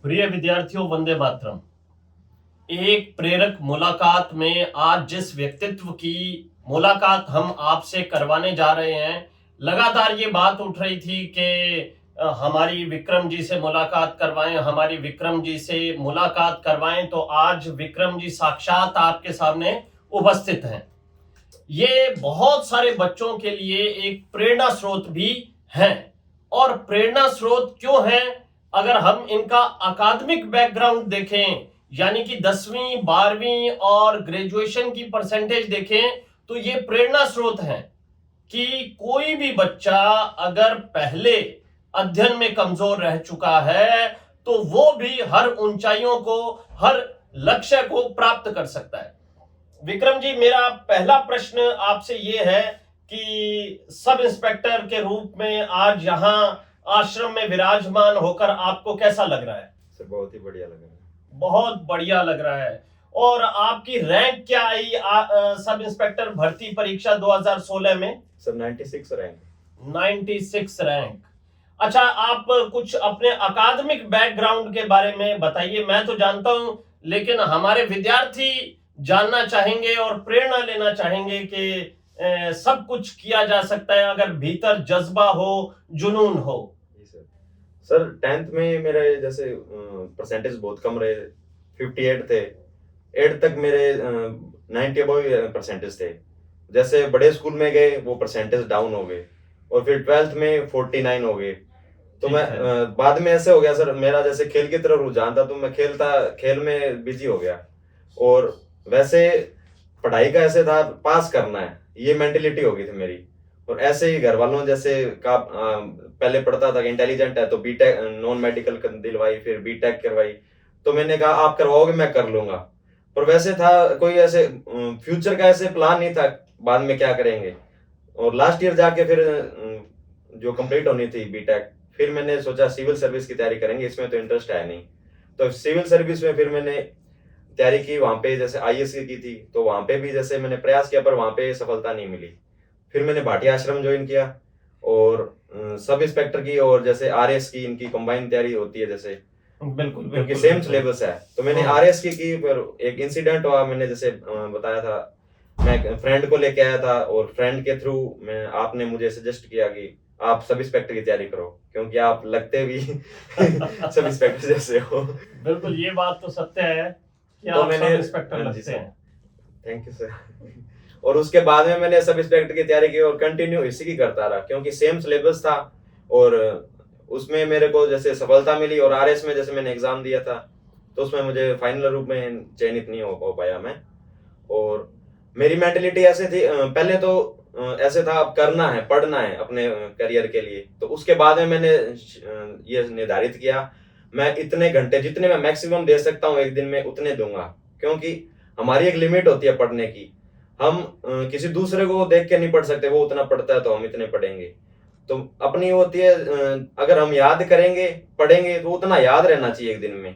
प्रिय विद्यार्थियों, वंदे मातरम। एक प्रेरक मुलाकात में आज जिस व्यक्तित्व की मुलाकात हम आपसे करवाने जा रहे हैं, लगातार ये बात उठ रही थी कि हमारी विक्रम जी से मुलाकात करवाएं, हमारी विक्रम जी से मुलाकात करवाएं। तो आज विक्रम जी साक्षात आपके सामने उपस्थित हैं। ये बहुत सारे बच्चों के लिए एक प्रेरणा स्रोत भी हैं। और प्रेरणा स्रोत क्यों है? अगर हम इनका अकादमिक बैकग्राउंड देखें, यानी कि 10वीं 12वीं और ग्रेजुएशन की परसेंटेज देखें, तो ये प्रेरणा स्रोत हैं कि कोई भी बच्चा अगर पहले अध्ययन में कमजोर रह चुका है तो वो भी हर ऊंचाइयों को, हर लक्ष्य को प्राप्त कर सकता है। विक्रम जी, मेरा पहला प्रश्न आपसे ये है कि सब इंस्पेक्टर के रूप में आज यहाँ आश्रम में विराजमान होकर आपको कैसा लग रहा है? सर बहुत ही बढ़िया लग रहा है। बहुत बढ़िया लग रहा है। और आपकी रैंक क्या आई सब इंस्पेक्टर भर्ती परीक्षा 2016 में? Sir 96 rank. 96 रैंक। अच्छा, आप कुछ अपने अकादमिक बैकग्राउंड के बारे में बताइए। मैं तो जानता हूं, लेकिन हमारे विद्यार्थी जानना चाहेंगे और प्रेरणा लेना चाहेंगे कि सब कुछ किया जा सकता है अगर भीतर जज्बा हो, जुनून हो। सर 10th में मेरे जैसे परसेंटेज बहुत कम रहे, 58 थे। 8 तक मेरे 90 अबव परसेंटेज थे। जैसे बड़े स्कूल में गए वो परसेंटेज डाउन हो गए और फिर 12th में 49 हो गए। तो मैं बाद में ऐसे हो गया सर, मेरा जैसे खेल की तरफ रुझान था तो मैं खेल में बिजी हो गया। और वैसे पढ़ाई का ऐसे था पास करना है, ये मेंटेलिटी हो गई थी मेरी। और ऐसे ही घर वालों जैसे का पहले पढ़ता था कि इंटेलिजेंट है तो बीटेक नॉन मेडिकल दिलवाई, फिर बीटेक करवाई। तो मैंने कहा आप करवाओगे, मैं कर लूंगा। पर वैसे था कोई ऐसे फ्यूचर का ऐसे प्लान नहीं था बाद में क्या करेंगे। और लास्ट ईयर जाके फिर जो कंप्लीट होनी थी बीटेक, फिर मैंने सोचा सिविल सर्विस की तैयारी करेंगे, इसमें तो इंटरेस्ट है नहीं। तो सिविल सर्विस में फिर मैंने तैयारी की, वहां पे जैसे आईएएस की थी तो वहां पे भी जैसे मैंने प्रयास किया पर वहां पे सफलता नहीं मिली। फिर मैंने भाटिया आश्रम ज्वाइन किया और सब इंस्पेक्टर की और जैसे आरएस की, इनकी कंबाइन तैयारी होती है जैसे, बिल्कुल क्योंकि सेम सिलेबस है। तो मैंने आरएस की पर एक इंसिडेंट हुआ, मैंने जैसे बताया था, मैं फ्रेंड को लेके आया था और फ्रेंड के थ्रू आपने मुझे सजेस्ट किया कि आप सब इंस्पेक्टर की तैयारी करो क्योंकि आप लगते भी सब इंस्पेक्टर जैसे हो। बिल्कुल, ये बात तो सत्य है कि तो आप मैंने सब इंस्पेक्टर लगते हैं। Thank you sir. और उसके बाद में मैंने सब इंस्पेक्टर की तैयारी की और कंटिन्यू इसी की करता रहा क्योंकि सेम सिलेबस था और उसमें मेरे को जैसे सफलता मिली। और आरएस में जैसे मैंने एग्जाम दिया था तो उसमें मुझे फाइनल रूप में चयनित नहीं हो पाया मैं। और मेरी मेंटेलिटी ऐसे थी, पहले तो ऐसे था अब करना है, पढ़ना है अपने करियर के लिए। तो उसके बाद में मैंने ये निर्धारित किया मैं इतने घंटे जितने मैं मैक्सिमम दे सकता हूँ एक दिन में उतने दूंगा, क्योंकि हमारी एक लिमिट होती है पढ़ने की। हम किसी दूसरे को देख के नहीं पढ़ सकते, वो उतना पढ़ता है तो हम इतने पढ़ेंगे। तो अपनी होती है अगर हम याद करेंगे पढ़ेंगे तो उतना याद रहना चाहिए एक दिन में,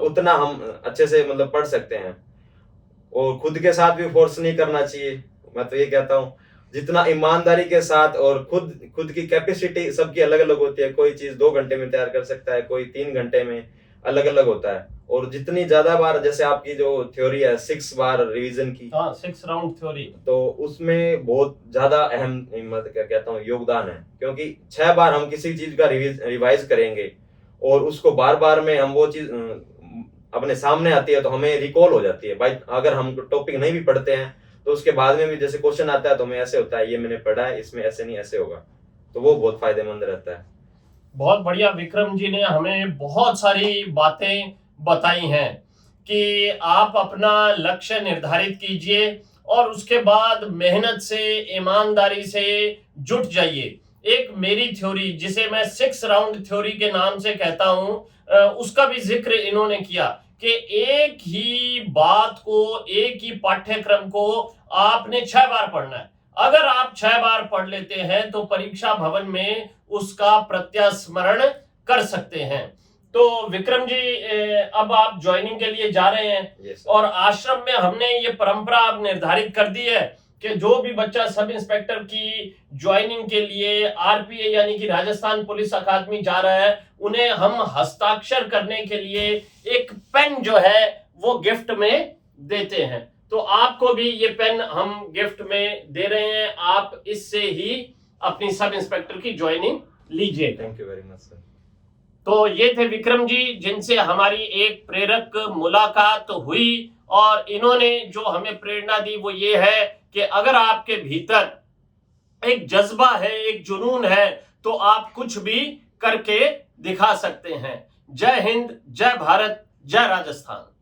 उतना हम अच्छे से मतलब पढ़ सकते हैं। और खुद के साथ भी फोर्स नहीं करना चाहिए। मैं तो ये कहता हूँ जितना ईमानदारी के साथ, और खुद की कैपेसिटी सबकी अलग अलग होती है। कोई चीज 2 घंटे में तैयार कर सकता है, कोई 3 घंटे में, अलग अलग होता है। और जितनी ज्यादा बार जैसे आपकी जो थ्योरी है 6 बार रिवीजन की, 6 राउंड थ्योरी, तो उसमें बहुत ज्यादा अहम क्या कहता हूँ योगदान है। क्योंकि 6 बार हम किसी चीज का रिवाइज करेंगे और उसको बार बार में हम वो चीज अपने सामने आती है तो हमें रिकॉल हो जाती है। भाई अगर हम टॉपिक नहीं भी पढ़ते हैं तो उसके बाद में भी जैसे क्वेश्चन आता है तो हमें ऐसे होता है ये मैंने पढ़ा है, इसमें ऐसे नहीं ऐसे होगा, तो वो बहुत फायदेमंद रहता है। बहुत बढ़िया। विक्रम जी ने हमें बहुत सारी बातें बताई हैं कि आप अपना लक्ष्य निर्धारित कीजिए और उसके बाद मेहनत से, ईमानदारी से जुट जाइए। एक मेरी थ्योरी जिसे मैं 6 राउंड थ्योरी के नाम से कहता हूं, उसका भी जिक्र इन्होंने किया कि एक ही बात को, एक ही पाठ्यक्रम को आपने 6 बार पढ़ना है। अगर आप 6 बार पढ़ लेते हैं तो परीक्षा भवन में उसका प्रत्यास्मरण कर सकते हैं। तो विक्रम जी, अब आप ज्वाइनिंग के लिए जा रहे हैं। yes, और आश्रम में हमने ये परंपरा अब निर्धारित कर दी है कि जो भी बच्चा सब इंस्पेक्टर की ज्वाइनिंग के लिए आरपीए यानी कि राजस्थान पुलिस अकादमी जा रहा है, उन्हें हम हस्ताक्षर करने के लिए एक पेन जो है वो गिफ्ट में देते हैं। तो आपको भी ये पेन हम गिफ्ट में दे रहे हैं, आप इससे ही अपनी सब इंस्पेक्टर की ज्वाइनिंग लीजिए। Thank you very much sir. तो ये थे विक्रम जी, जिनसे हमारी एक प्रेरक मुलाकात हुई और इन्होंने जो हमें प्रेरणा दी वो ये है कि अगर आपके भीतर एक जज्बा है, एक जुनून है, तो आप कुछ भी करके दिखा सकते हैं। जय हिंद, जय भारत, जय राजस्थान।